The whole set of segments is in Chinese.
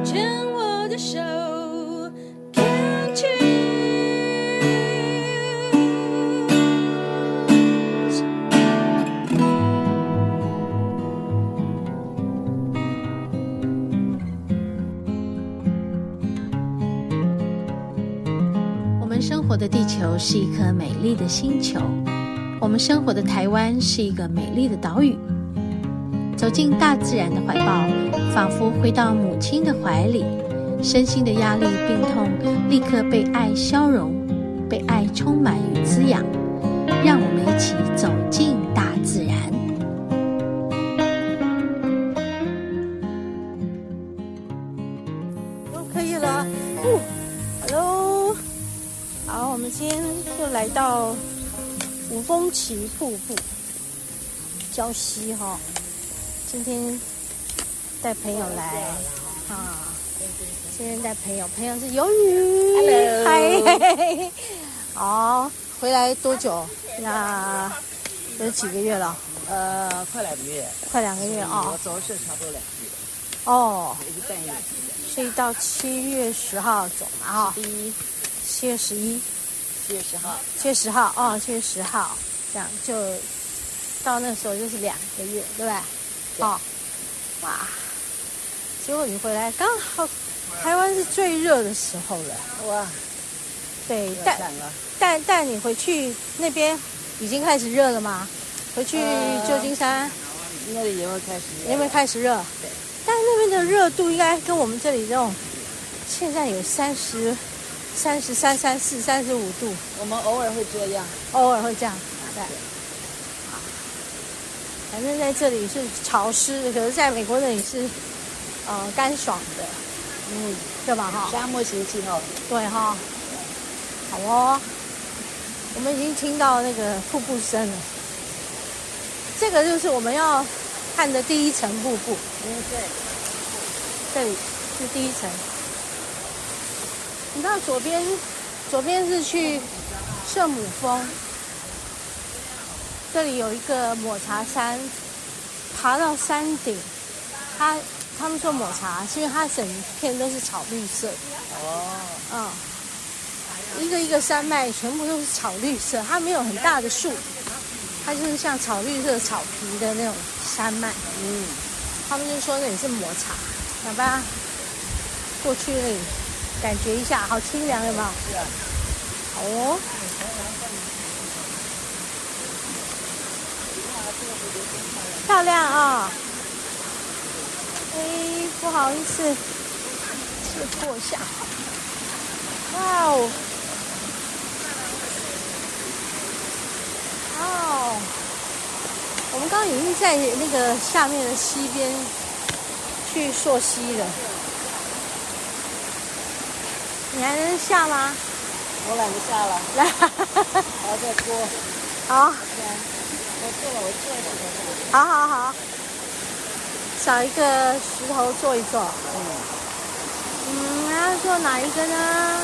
牵我的手 Can't you 我们生活的地球是一颗美丽的星球，我们生活的台湾是一个美丽的岛屿。走进大自然的怀抱，仿佛回到母亲的怀里，身心的压力、病痛立刻被爱消融，被爱充满与滋养。让我们一起走进大自然。都可以了。Hello， 好，我们今天又来到五峰旗瀑布礁溪哈。今天带朋友来啊，今天带朋友是鱿鱼 ，Hello， 嗨，好，回来多久？那有几个月了？快2个月，快2个月啊。我走是差不多2个月。哦，一个半月。所以到7月10号走嘛哈。7月11。7月10号。7月10号哦，7月10号，这样就到那时候就是2个月，对不对？哦，哇！结果你回来刚好，台湾是最热的时候了。哇！对，但你回去那边已经开始热了吗？回去旧金山，那里也会开始热。那边开始热。对。但那边的热度应该跟我们这里这种，现在有33、34、35度。我们偶尔会这样。偶尔会这样，对。反正在这里是潮湿的，可是在美国那里是干爽的，对吧哈？沙漠型气候。对哈。好哦，我们已经听到那个瀑布声了。这个就是我们要看的第一层瀑布。对。这里是第一层。你看左边是去圣母峰。这里有一个抹茶山，爬到山顶，他们说抹茶是因为它整片都是草绿色。哦。一个一个山脉全部都是草绿色，它没有很大的树，它就是像草绿色草皮的那种山脉。他们就说那里是抹茶，想把它过去那里感觉一下，好清凉，有没有？是啊。好哦。漂亮啊！不好意思，是坐下。哇哦！哦，我们刚刚已经在那个下面的溪边去溯溪了。你还能下吗？我懒得下了。来，我要再拖。好。我坐了石头好，上。找一个石头坐一坐。还要坐哪一个呢？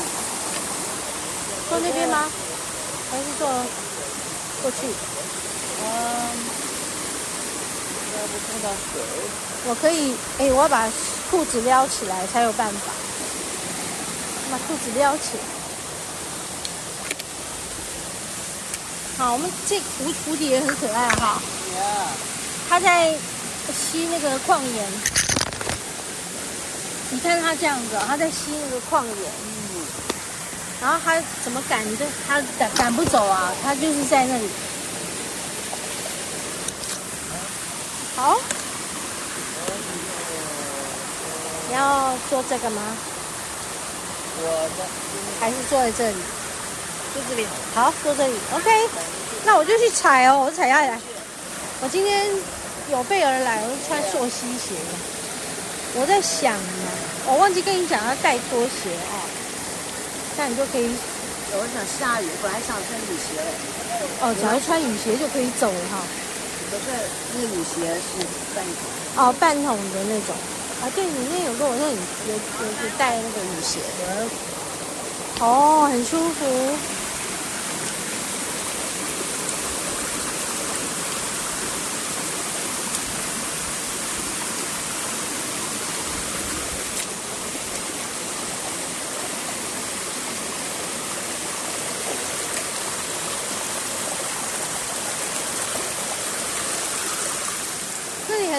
坐那边吗？还是坐过去？要不碰到水。我可以，我要把裤子撩起来才有办法。把裤子撩起来。好，我们这蝴蝶也很可爱哈。它在吸那个矿盐。你看它这样子，它在吸那个矿盐。然后它怎么赶它赶不走啊？它就是在那里。好。你要做这个吗？还是坐在这里？坐这里。好，坐这里。OK， 那我就去踩哦，我踩下来。我今天有备而来，我就穿溯溪鞋的。我在想呢，我忘记跟你讲要带拖鞋哦，这样你就可以。我想下雨，本来想穿雨鞋嘞。只要穿雨鞋就可以走了哈。可是那雨鞋是半桶。半桶的那种。对，里面有跟我说你有带那个雨鞋。很舒服。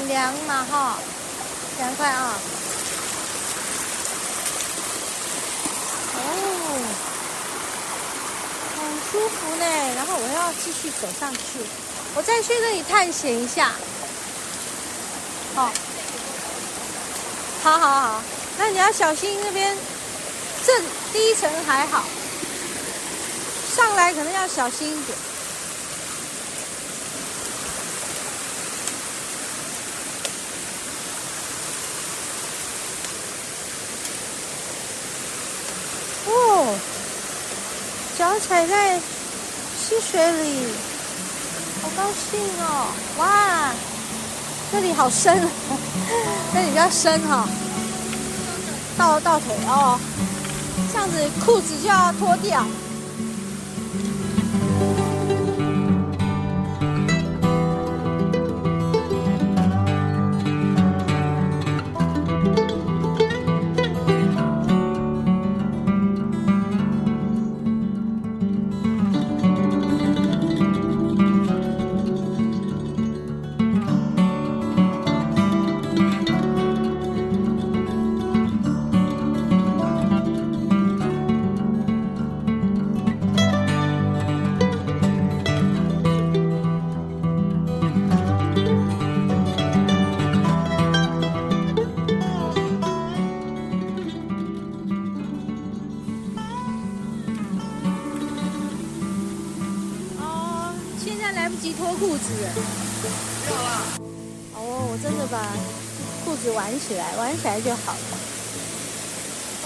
很凉嘛哈，凉快啊。哦，很舒服呢。然后我要继续走上去，我再去那里探险一下。好，好好好，那你要小心那边，这第一层还好，上来可能要小心一点。哦，脚踩在溪水里，好高兴哦！哇，这里好深，这里比较深哈、到腿哦，这样子裤子就要脱掉。来不及脱裤子了。不要啦。哦，我真的把裤子挽起来就好了。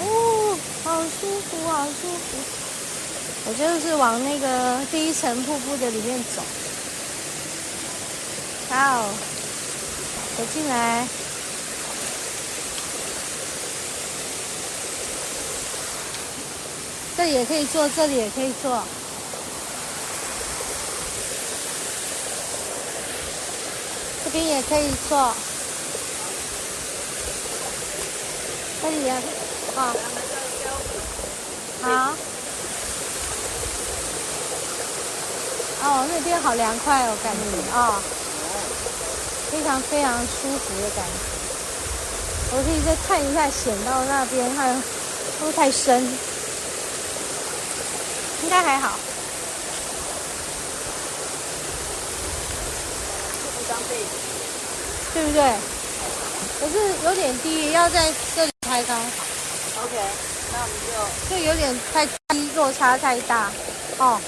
哦，好舒服，好舒服。我就是往那个第一层瀑布的里面走。好，走进来。这里也可以坐，这里也可以坐。这边也可以坐。这里也好。好。哦，那边好凉快哦，感觉哦，非常非常舒服的感觉。我可以再看一下险到那边，看会不会太深？应该还好。对不对？可是有点低，要在这里拍刚好。OK， 那我们就有点太低，落差太大。哦。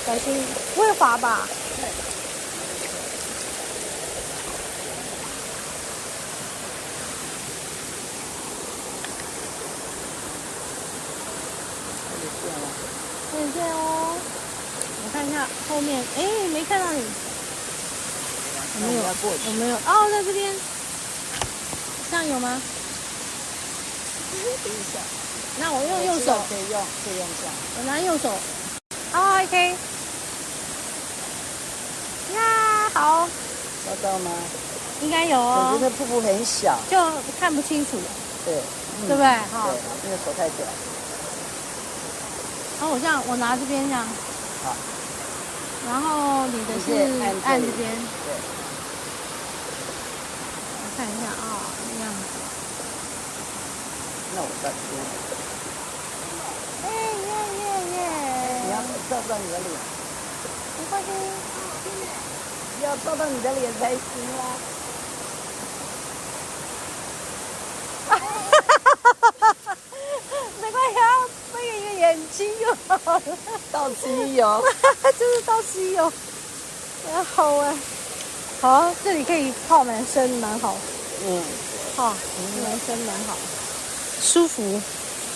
小心，不会滑吧？对。很见哦。我看一下后面，哎，没看到你。我没有，我没有。哦，在这边。这样有吗？等一下。那我用右手。可以用这样。我拿右手。哦 ，OK。呀，好。找到吗？应该有哦。我觉得瀑布很小，就看不清楚。对。对不对？好。对，那个手太短。然后我这样，我拿这边这样。好。然后你的是按这边。对。我看一下啊，这样子。那我再说。耶！你要照到你的脸。没关系。要照到你的脸才行啊。没关系啊，背一个眼睛就好了。到此一游。就是到此一游。好啊。好，这里可以泡男生，蛮好。好，男生蛮好。舒服。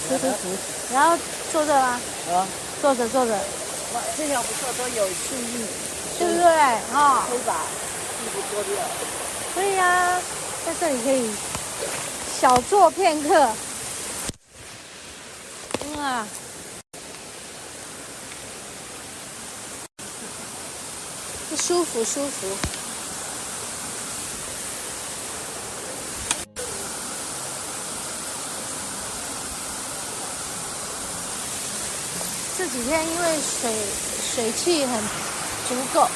舒服。然后坐着啦。好。坐着。哇，这条不错，都有树荫，对不对？啊。可以把衣服脱掉。可以啊，在这里可以小坐片刻。啊。舒服。这几天因为水汽很足够，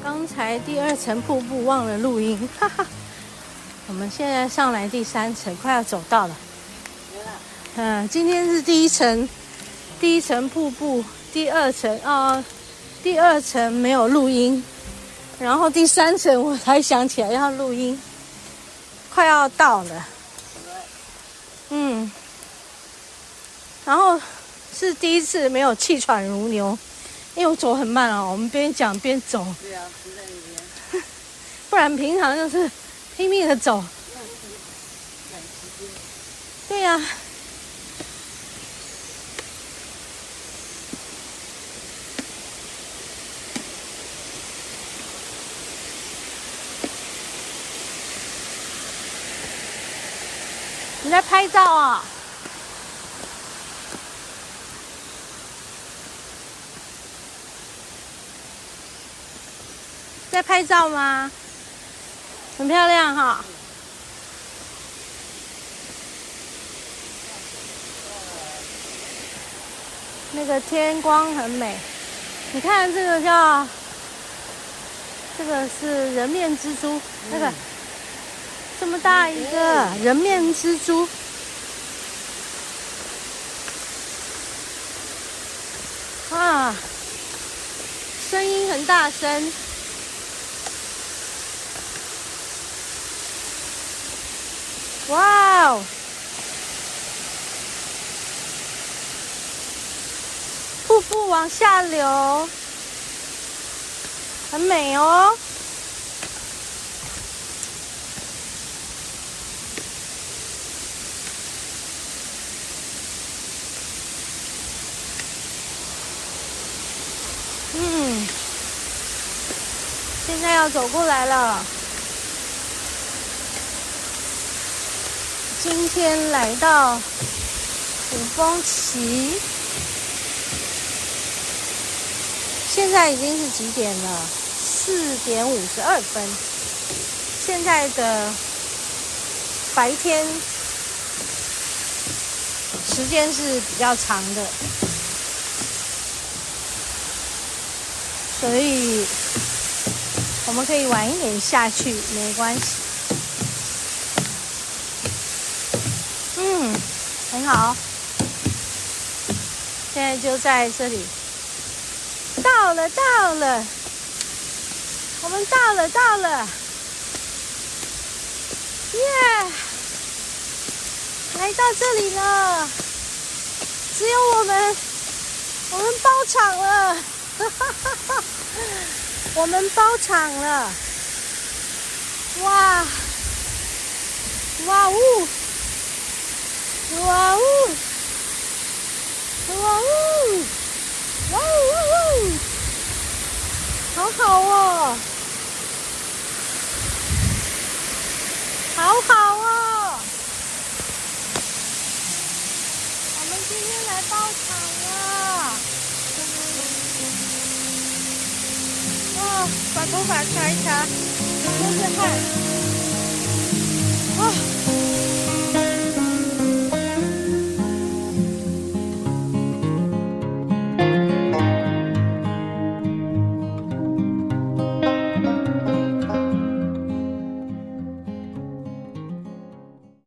刚才第2层瀑布忘了录音，哈哈。我们现在上来第3层，快要走到了。今天是第一层瀑布，第2层没有录音，然后第3层我才想起来要录音，快要到了。然后是第一次没有气喘如牛，因为我走很慢啊，我们边讲边走。对啊，不在那边。不然平常就是拼命的走。对呀。你在拍照啊？在拍照吗？很漂亮哈。那个天光很美。你看这个这个是人面蜘蛛，那个这么大一个人面蜘蛛。啊，声音很大声。哇哦！瀑布往下流，很美哦。现在要走过来了。今天来到五峰旗，现在已经是几点了？4点52分。现在的白天时间是比较长的，所以我们可以晚一点下去，没关系。很好，现在就在这里。到了，我们到了，耶！来到这里了，只有我们包场了，我们包场了，哇！哇呜！哇呜！哇呜！哇呜！好好哦，好好哦！我们今天来包场了。哇，把头发擦一擦，流着汗。哇！